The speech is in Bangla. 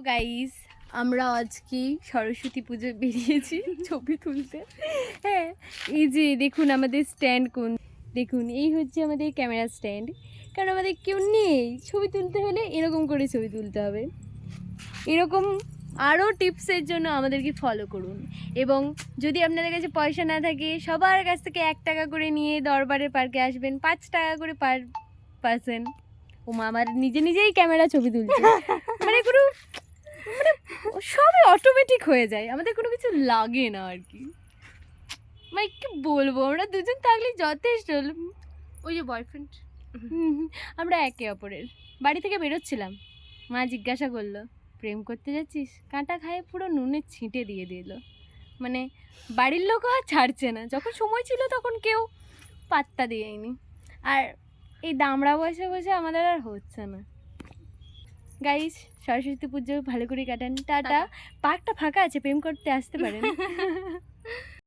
গাইস, আমরা আজকে সরস্বতী পুজো বেরিয়েছি ছবি তুলতে। হ্যাঁ, এই যে দেখুন আমাদের স্ট্যান্ড কোন, দেখুন এই হচ্ছে আমাদের ক্যামেরা স্ট্যান্ড। কারণ আমাদের কেউ নেই, ছবি তুলতে হলে এরকম করে ছবি তুলতে হবে। এরকম আরও টিপসের জন্য আমাদেরকে ফলো করুন। এবং যদি আপনাদের কাছে পয়সা না থাকে, সবার কাছ থেকে 1 টাকা করে নিয়ে দরবারের পার্কে আসবেন, 5 টাকা করে পার পার্সন। ওমা, আমার নিজেই ক্যামেরা ছবি তুলছে, মানে কোনো মানে সবই অটোমেটিক হয়ে যায়, আমাদের কোনো কিছু লাগে না আর কি। মানে কি বলবো, আমরা দুজন থাকলে যথেষ্ট। ওই যে বয়ফ্রেন্ড, আমরা একে অপরের। বাড়ি থেকে বেরোচ্ছিলাম, মা জিজ্ঞাসা করলো, প্রেম করতে যাচ্ছিস? কাঁটা খায়ে পুরো নুনের ছিটে দিয়ে দিল। মানে বাড়ির লোকও আর ছাড়ছে না, যখন সময় ছিল তখন কেউ পাত্তা দেয়নি। আর এই দামড়া বসে বসে আমাদের আর হচ্ছে না। গাইস, সরস্বতী পুজো ভালো করে কাটান। টাটা। পার্কটা ফাঁকা আছে, প্রেম করতে আসতে পারেন।